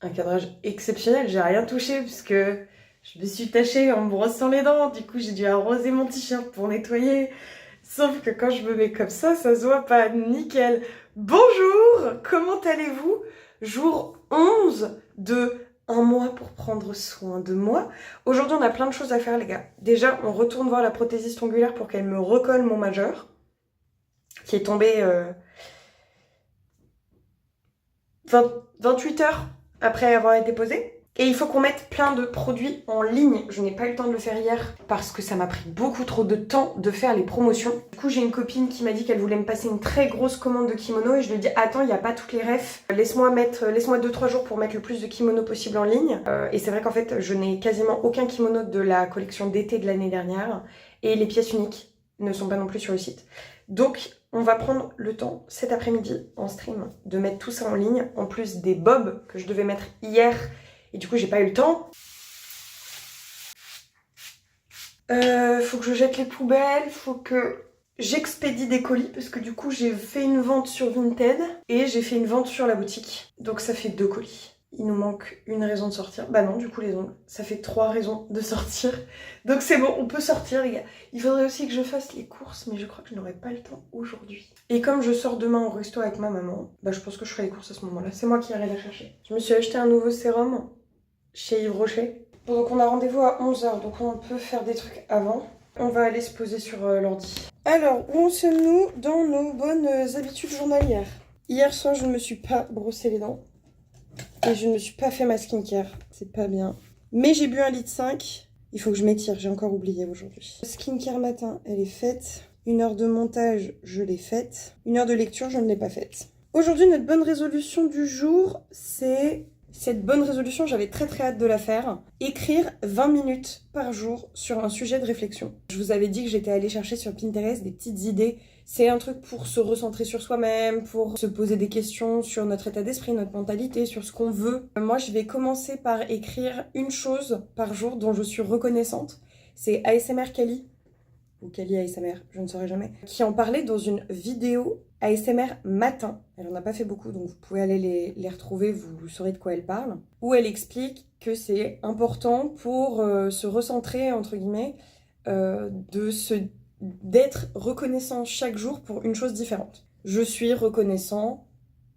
Un cadrage exceptionnel, j'ai rien touché puisque je me suis tachée en me brossant les dents. Du coup, j'ai dû arroser mon t-shirt pour nettoyer. Sauf que quand je me mets comme ça se voit pas. Nickel. Bonjour, comment allez-vous? Jour 11 de un mois pour prendre soin de moi. Aujourd'hui, on a plein de choses à faire, les gars. Déjà, on retourne voir la prothésiste ongulaire pour qu'elle me recolle mon majeur, qui est tombé 28 heures après avoir été posé. Et il faut qu'on mette plein de produits en ligne. Je n'ai pas eu le temps de le faire hier parce que ça m'a pris beaucoup trop de temps de faire les promotions. Du coup, j'ai une copine qui m'a dit qu'elle voulait me passer une très grosse commande de kimono et je lui ai dit attends, il n'y a pas toutes les refs. Laisse-moi 2-3 jours pour mettre le plus de kimono possible en ligne. Et c'est vrai qu'en fait, je n'ai quasiment aucun kimono de la collection d'été de l'année dernière et les pièces uniques ne sont pas non plus sur le site. Donc, on va prendre le temps cet après-midi en stream de mettre tout ça en ligne, en plus des bobs que je devais mettre hier et du coup j'ai pas eu le temps. Faut que je jette les poubelles, faut que j'expédie des colis parce que du coup j'ai fait une vente sur Vinted et j'ai fait une vente sur la boutique. Donc ça fait 2 colis. Il nous manque une raison de sortir. Bah non, du coup les ongles. Ça fait 3 raisons de sortir. Donc c'est bon, on peut sortir les gars. Il faudrait aussi que je fasse les courses, mais je crois que je n'aurai pas le temps aujourd'hui. Et comme je sors demain au resto avec ma maman, bah je pense que je ferai les courses à ce moment-là. C'est moi qui irai la chercher. Je me suis acheté un nouveau sérum chez Yves Rocher. Bon, donc on a rendez-vous à 11 h, donc on peut faire des trucs avant. On va aller se poser sur l'ordi. Alors, où en sommes-nous dans nos bonnes habitudes journalières? Hier soir, je ne me suis pas brossé les dents. Et je ne me suis pas fait ma skincare. C'est pas bien. Mais j'ai bu 1,5 litre. Il faut que je m'étire, j'ai encore oublié aujourd'hui. Skincare matin, elle est faite. 1 heure de montage, je l'ai faite. 1 heure de lecture, je ne l'ai pas faite. Aujourd'hui, notre bonne résolution du jour, c'est... Cette bonne résolution, j'avais très très hâte de la faire. Écrire 20 minutes par jour sur un sujet de réflexion. Je vous avais dit que j'étais allée chercher sur Pinterest des petites idées. C'est un truc pour se recentrer sur soi-même, pour se poser des questions sur notre état d'esprit, notre mentalité, sur ce qu'on veut. Moi, je vais commencer par écrire une chose par jour dont je suis reconnaissante. C'est ASMR Kali, ou Kali ASMR, je ne saurais jamais, qui en parlait dans une vidéo ASMR matin. Elle en a pas fait beaucoup, donc vous pouvez aller les retrouver, vous saurez de quoi elle parle. Où elle explique que c'est important pour se recentrer, entre guillemets, d'être reconnaissant chaque jour pour une chose différente. Je suis reconnaissant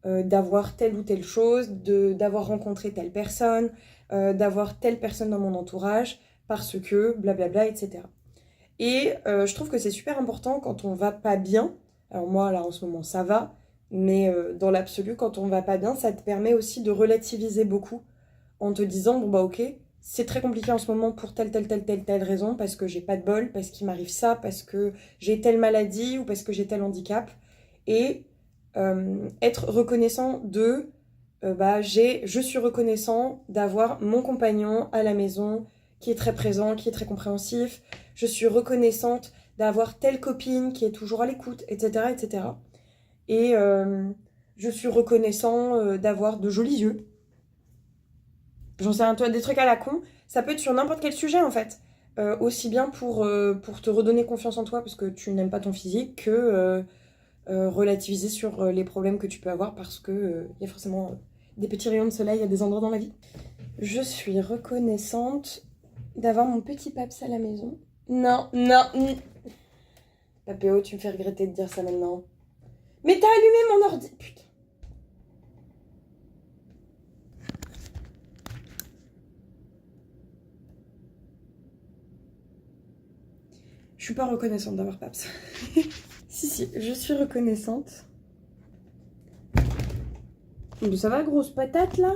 d'avoir telle ou telle chose, d'avoir rencontré telle personne, d'avoir telle personne dans mon entourage, parce que blablabla, etc. Et je trouve que c'est super important quand on va pas bien. Alors moi, là, en ce moment, ça va. Mais dans l'absolu, quand on va pas bien, ça te permet aussi de relativiser beaucoup en te disant, bon bah ok, c'est très compliqué en ce moment pour telle raison, parce que j'ai pas de bol, parce qu'il m'arrive ça, parce que j'ai telle maladie ou parce que j'ai tel handicap. Et être reconnaissant de, je suis reconnaissant d'avoir mon compagnon à la maison qui est très présent, qui est très compréhensif. Je suis reconnaissante d'avoir telle copine qui est toujours à l'écoute, etc., etc. Et je suis reconnaissant d'avoir de jolis yeux. J'en sais un, toi, des trucs à la con. Ça peut être sur n'importe quel sujet, en fait. Aussi bien pour te redonner confiance en toi parce que tu n'aimes pas ton physique que relativiser sur les problèmes que tu peux avoir parce que y a forcément des petits rayons de soleil à des endroits dans la vie. Je suis reconnaissante d'avoir mon petit paps à la maison. Non. Papéo, tu me fais regretter de dire ça maintenant. Mais t'as allumé mon ordi, putain. Je suis pas reconnaissante d'avoir paps. Si, je suis reconnaissante. Mais ça va, grosse patate, là?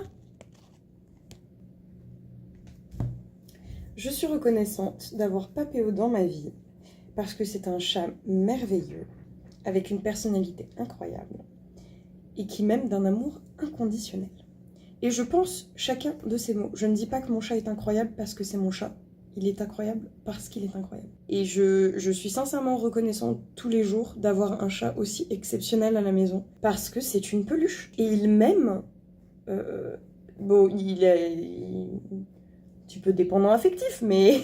Je suis reconnaissante d'avoir Papéo dans ma vie parce que c'est un chat merveilleux, avec une personnalité incroyable et qui m'aime d'un amour inconditionnel. Et je pense chacun de ces mots. Je ne dis pas que mon chat est incroyable parce que c'est mon chat. Il est incroyable parce qu'il est incroyable. Et je suis sincèrement reconnaissante tous les jours d'avoir un chat aussi exceptionnel à la maison parce que c'est une peluche. Et il m'aime. Bon, il est un petit peu dépendant affectif, mais...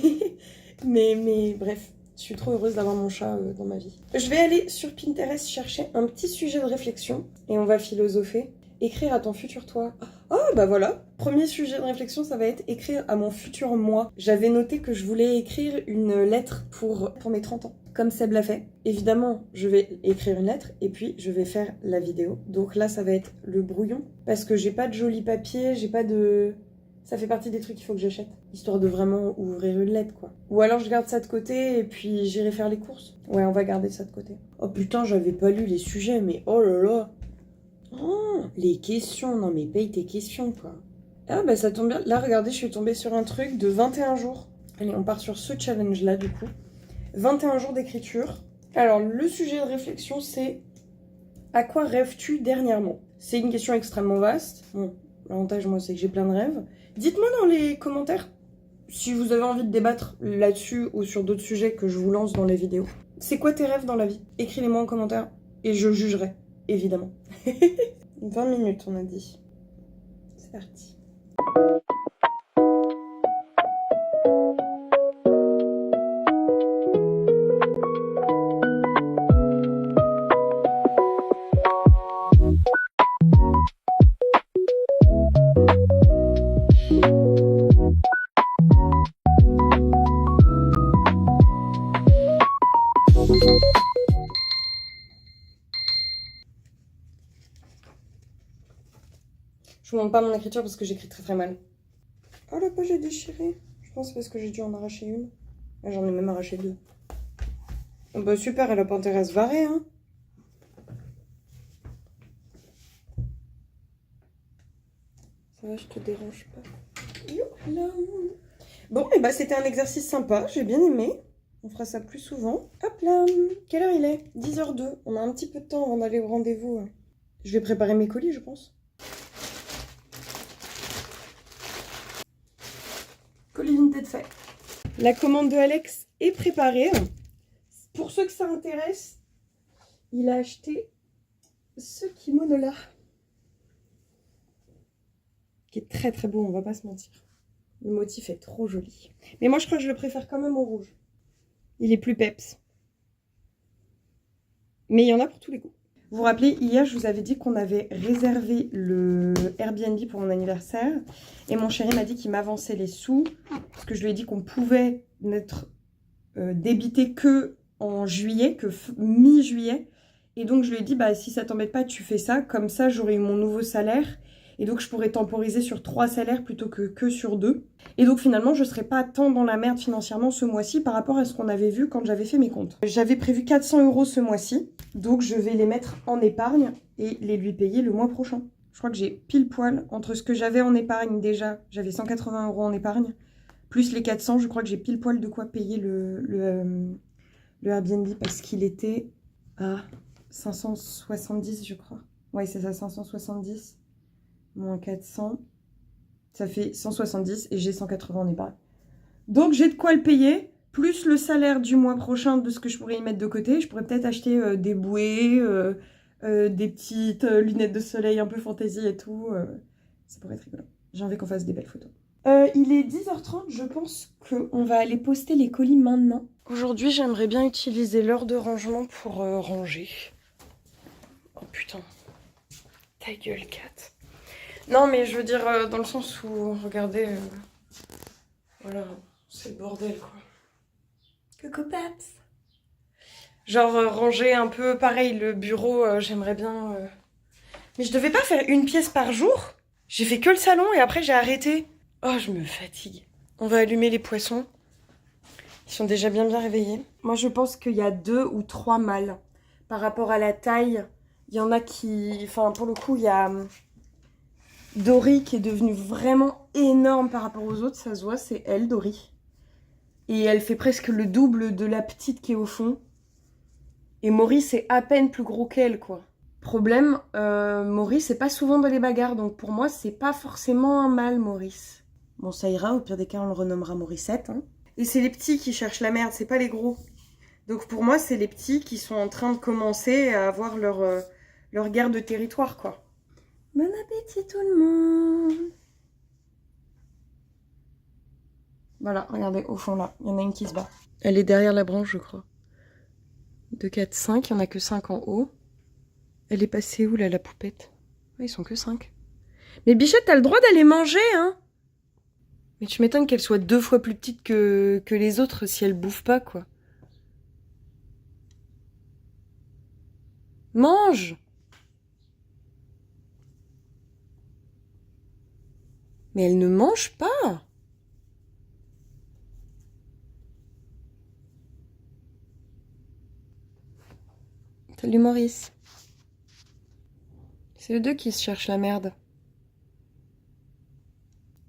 mais bref. Je suis trop heureuse d'avoir mon chat dans ma vie. Je vais aller sur Pinterest chercher un petit sujet de réflexion et on va philosopher. Écrire à ton futur toi. Oh bah voilà, premier sujet de réflexion, ça va être écrire à mon futur moi. J'avais noté que je voulais écrire une lettre pour mes 30 ans, comme Seb l'a fait. Évidemment, je vais écrire une lettre et puis je vais faire la vidéo. Donc là, ça va être le brouillon, parce que j'ai pas de joli papier, j'ai pas de... Ça fait partie des trucs qu'il faut que j'achète, histoire de vraiment ouvrir une lettre, quoi. Ou alors je garde ça de côté et puis j'irai faire les courses. Ouais, on va garder ça de côté. Oh putain, j'avais pas lu les sujets, mais oh là là. Oh, les questions, non mais paye tes questions, quoi. Ah bah ça tombe bien. Là, regardez, je suis tombée sur un truc de 21 jours. Allez, on part sur ce challenge-là, du coup. 21 jours d'écriture. Alors, le sujet de réflexion, c'est... À quoi rêves-tu dernièrement? C'est une question extrêmement vaste. Bon, l'avantage, moi, c'est que j'ai plein de rêves. Dites-moi dans les commentaires si vous avez envie de débattre là-dessus ou sur d'autres sujets que je vous lance dans les vidéos. C'est quoi tes rêves dans la vie? Écris-les-moi en commentaire et je jugerai, évidemment. 20 minutes, on a dit. C'est parti. Je vous montre pas mon écriture parce que j'écris très très mal. Oh, la page est déchirée. Je pense parce que j'ai dû en arracher une. J'en ai même arraché deux. Oh bah super, elle a pas intérêt à se varer, hein. Ça va, je te dérange pas. Youla. Bon, et bah c'était un exercice sympa, j'ai bien aimé. On fera ça plus souvent. Hop là. Quelle heure il est? 10h02. On a un petit peu de temps avant d'aller au rendez-vous. Je vais préparer mes colis, je pense. Colis Vinted fait. La commande de Alex est préparée. Pour ceux que ça intéresse, il a acheté ce kimono-là. Qui est très très beau, on va pas se mentir. Le motif est trop joli. Mais moi, je crois que je le préfère quand même au rouge. Il est plus peps. Mais il y en a pour tous les goûts. Vous vous rappelez, hier, je vous avais dit qu'on avait réservé le Airbnb pour mon anniversaire. Et mon chéri m'a dit qu'il m'avançait les sous. Parce que je lui ai dit qu'on pouvait n'être débité que en juillet, que mi-juillet. Et donc, je lui ai dit, bah, si ça t'embête pas, tu fais ça. Comme ça, j'aurai eu mon nouveau salaire. Et donc, je pourrais temporiser sur 3 salaires plutôt que sur 2. Et donc, finalement, je ne serais pas tant dans la merde financièrement ce mois-ci par rapport à ce qu'on avait vu quand j'avais fait mes comptes. J'avais prévu 400 € ce mois-ci. Donc, je vais les mettre en épargne et les lui payer le mois prochain. Je crois que j'ai pile poil entre ce que j'avais en épargne déjà. J'avais 180 € en épargne. Plus les 400, je crois que j'ai pile poil de quoi payer le Airbnb parce qu'il était à 570, je crois. Ouais, c'est ça, 570. Moins 400, ça fait 170 et j'ai 180 en épargne. Donc j'ai de quoi le payer, plus le salaire du mois prochain de ce que je pourrais y mettre de côté. Je pourrais peut-être acheter des bouées, des petites lunettes de soleil un peu fantaisie et tout. Ça pourrait être rigolo. J'ai envie qu'on fasse des belles photos. Il est 10h30, je pense qu'on va aller poster les colis maintenant. Aujourd'hui, j'aimerais bien utiliser l'heure de rangement pour ranger. Oh putain, ta gueule, Kat. Non, mais je veux dire dans le sens où, regardez, voilà, c'est le bordel, quoi. Coucou, Paps. Genre, ranger un peu, pareil, le bureau, j'aimerais bien... Mais je devais pas faire une pièce par jour. J'ai fait que le salon et après j'ai arrêté. Oh, je me fatigue. On va allumer les poissons. Ils sont déjà bien réveillés. Moi, je pense qu'il y a 2 ou 3 mâles. Par rapport à la taille, il y en a qui... Enfin, pour le coup, il y a... Dory qui est devenue vraiment énorme par rapport aux autres, ça se voit, c'est elle, Dory. Et elle fait presque le double de la petite qui est au fond. Et Maurice est à peine plus gros qu'elle, quoi. Problème, Maurice est pas souvent dans les bagarres, donc pour moi, c'est pas forcément un mâle, Maurice. Bon, ça ira, au pire des cas, on le renommera Morissette. Hein. Et c'est les petits qui cherchent la merde, c'est pas les gros. Donc pour moi, c'est les petits qui sont en train de commencer à avoir leur guerre de territoire, quoi. Bon appétit tout le monde. Voilà, regardez, au fond là, il y en a une qui se bat. Elle est derrière la branche, je crois. 2, 4, 5, il n'y en a que 5 en haut. Elle est passée où là, la poupette? Ouais, ils sont que 5. Mais Bichette, t'as le droit d'aller manger, hein. Mais tu m'étonnes qu'elle soit 2 fois plus petite que les autres si elle bouffe pas, quoi. Mange! Mais elle ne mange pas! Salut Maurice. C'est les deux qui se cherchent la merde.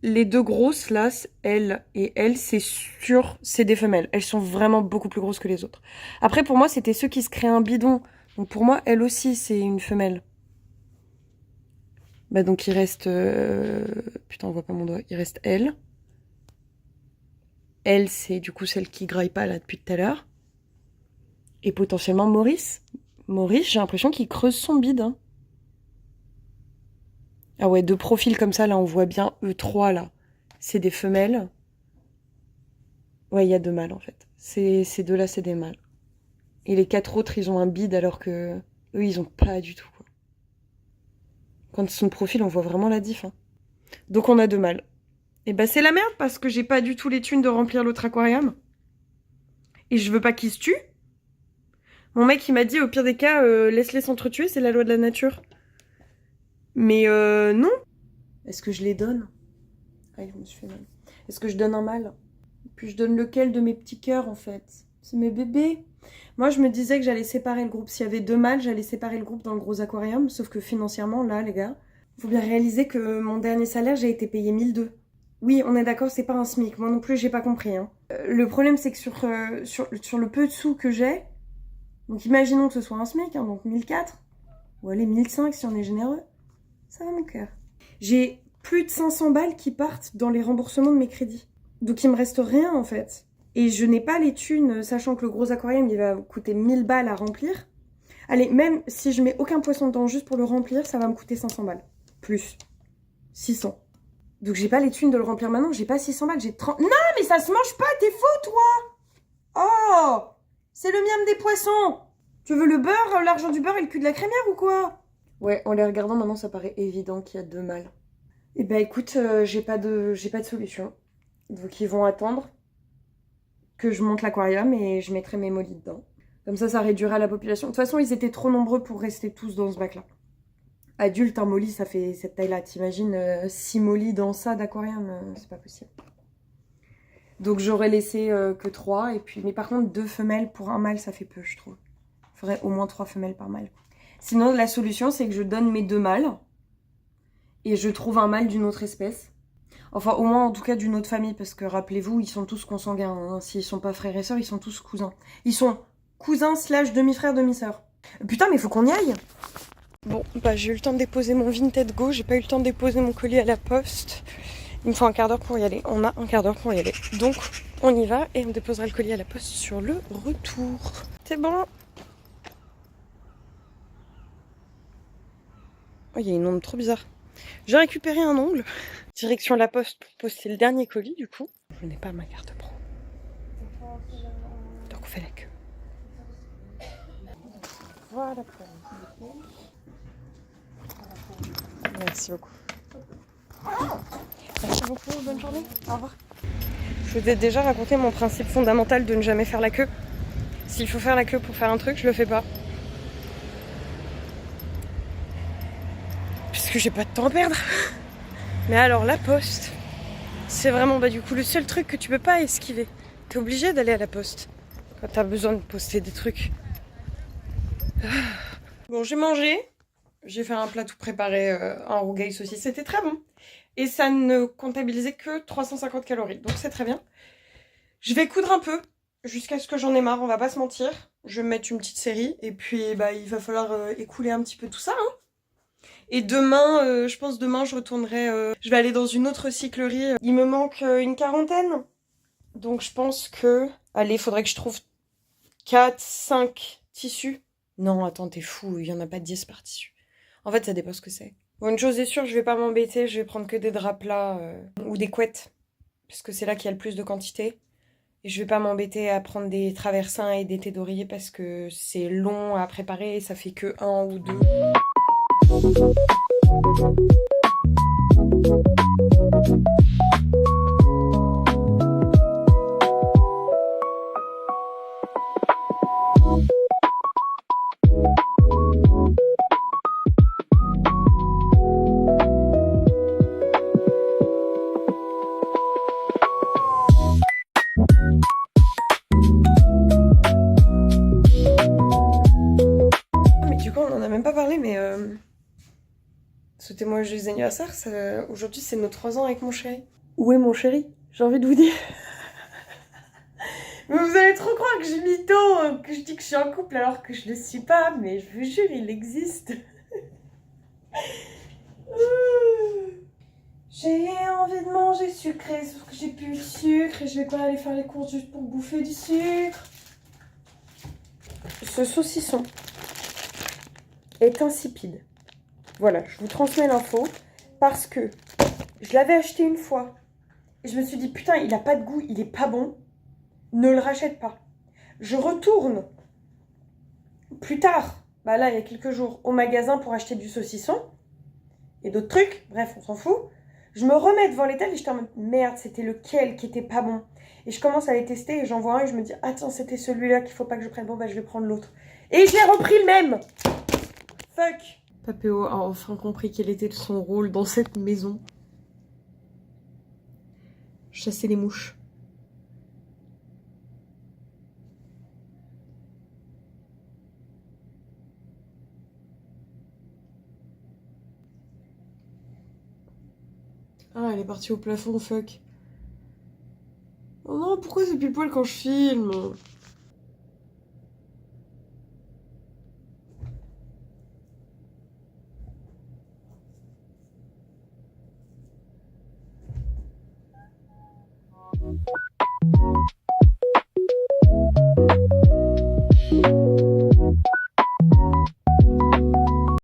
Les 2 grosses, là, elle et elle, c'est sûr, c'est des femelles. Elles sont vraiment beaucoup plus grosses que les autres. Après, pour moi, c'était ceux qui se créent un bidon. Donc pour moi, elle aussi, c'est une femelle. Bah donc il reste... Putain, on voit pas mon doigt. Il reste elle. Elle, c'est du coup celle qui graille pas, là, depuis tout à l'heure. Et potentiellement Maurice. Maurice, j'ai l'impression qu'il creuse son bide, hein. Ah ouais, de profil comme ça, là, on voit bien E3, là. C'est des femelles. Ouais, il y a 2 mâles, en fait. Ces 2-là, c'est des mâles. Et les 4 autres, ils ont un bide, alors que eux, ils ont pas du tout, quoi. Quand son profil, on voit vraiment la diff, hein. Donc on a 2 mâles. Et bah c'est la merde, parce que j'ai pas du tout les thunes de remplir l'autre aquarium. Et je veux pas qu'ils se tuent. Mon mec, il m'a dit, au pire des cas, laisse-les s'entretuer, c'est la loi de la nature. Mais non. Est-ce que je les donne? Ah, je me suis fait mal. Est-ce que je donne un mâle? Puis je donne lequel de mes petits cœurs, en fait? C'est mes bébés. Moi, je me disais que j'allais séparer le groupe. S'il y avait 2 mâles, j'allais séparer le groupe dans le gros aquarium. Sauf que financièrement, là, les gars, faut bien réaliser que mon dernier salaire, j'ai été payé 1002. Oui, on est d'accord, c'est pas un SMIC. Moi non plus, j'ai pas compris, hein. Le problème, c'est que sur le peu de sous que j'ai, donc imaginons que ce soit un SMIC, hein, donc 1004, ou allez, 1005 si on est généreux, ça va mon cœur. J'ai plus de 500 balles qui partent dans les remboursements de mes crédits. Donc il me reste rien en fait. Et je n'ai pas les thunes, sachant que le gros aquarium, il va coûter 1000 balles à remplir. Allez, même si je mets aucun poisson dedans juste pour le remplir, ça va me coûter 500 balles. Plus. 600. Donc j'ai pas les thunes de le remplir maintenant, j'ai pas 600 balles, j'ai 30... Non, mais ça se mange pas, t'es fou, toi! Oh! C'est le miam des poissons! Tu veux le beurre, l'argent du beurre et le cul de la crémière ou quoi? Ouais, en les regardant maintenant, ça paraît évident qu'il y a 2 mâles. Eh ben écoute, j'ai pas de solution. Donc ils vont attendre que je monte l'aquarium et je mettrai mes mollies dedans. Comme ça réduira la population. De toute façon, ils étaient trop nombreux pour rester tous dans ce bac-là. Adulte, un molly, ça fait cette taille-là. T'imagines 6 mollies dans ça d'aquarium, c'est pas possible. Donc j'aurais laissé que 3. Et puis, mais par contre, 2 femelles pour un mâle, ça fait peu, je trouve. Il faudrait au moins 3 femelles par mâle. Sinon, la solution, c'est que je donne mes 2 mâles. Et je trouve un mâle d'une autre espèce. Enfin, au moins, en tout cas, d'une autre famille. Parce que, rappelez-vous, ils sont tous consanguins. Hein. S'ils sont pas frères et sœurs, ils sont tous cousins. Ils sont cousins / demi-frères, demi-sœurs. Putain, mais faut qu'on y aille. Bon, bah j'ai eu le temps de déposer mon Vinted Go. J'ai pas eu le temps de déposer mon colis à la poste. Il me faut un quart d'heure pour y aller. On a un quart d'heure pour y aller. Donc, on y va et on déposera le colis à la poste sur le retour. C'est bon. Oh, il y a une onde trop bizarre. J'ai récupéré un ongle. Direction la poste pour poster le dernier colis, du coup. Je n'ai pas ma carte pro. Donc on fait la queue. Voilà. Merci beaucoup. Merci beaucoup, bonne journée. Au revoir. Je vous ai déjà raconté mon principe fondamental de ne jamais faire la queue. S'il faut faire la queue pour faire un truc, je le fais pas. Puisque j'ai pas de temps à perdre. Mais alors la poste, c'est vraiment du coup le seul truc que tu peux pas esquiver. T'es obligé d'aller à la poste quand t'as besoin de poster des trucs. Bon, j'ai mangé. J'ai fait un plat tout préparé, un rougail saucisse. C'était très bon. Et ça ne comptabilisait que 350 calories. Donc c'est très bien. Je vais coudre un peu jusqu'à ce que j'en ai marre. On va pas se mentir. Je vais me mettre une petite série. Et puis il va falloir écouler un petit peu tout ça. Hein. Et demain, je pense demain je retournerai... je vais aller dans une autre cyclerie. Il me manque une quarantaine. Donc je pense que... Allez, il faudrait que je trouve 4, 5 tissus. Non, attends, t'es fou. Il y en a pas 10 par tissu. En fait, ça dépend ce que c'est. Bon, une chose est sûre, je vais pas m'embêter. Je vais prendre que des draps plats ou des couettes. Parce que c'est là qu'il y a le plus de quantité. Et je vais pas m'embêter à prendre des traversins et des thés d'oreiller parce que c'est long à préparer et ça fait que 1 ou 2. Mais du coup, on en a même pas parlé, mais souhaitez-moi joyeux anniversaire. Aujourd'hui, c'est nos 3 ans avec mon chéri. Où est mon chéri? J'ai envie de vous dire. Mais vous allez trop croire que j'ai mytho, que je dis que je suis en couple alors que je le suis pas, mais je vous jure, il existe. J'ai envie de manger sucré, sauf que j'ai plus de sucre et je vais pas aller faire les courses juste pour bouffer du sucre. Ce saucisson est insipide. Voilà, je vous transmets l'info parce que je l'avais acheté une fois et je me suis dit putain, il a pas de goût, il est pas bon, ne le rachète pas. Je retourne plus tard, bah là il y a quelques jours, au magasin pour acheter du saucisson et d'autres trucs, bref, on s'en fout. Je me remets devant l'étal et j'étais en mode merde, c'était lequel qui était pas bon. Et je commence à les tester et j'en vois un et je me dis attends, c'était celui-là qu'il faut pas que je prenne. Bon bah je vais prendre l'autre. Et j'ai repris le même. Fuck. Papéo a enfin compris quel était son rôle dans cette maison. Chasser les mouches. Ah, elle est partie au plafond, fuck. Oh non, pourquoi c'est pile poil quand je filme?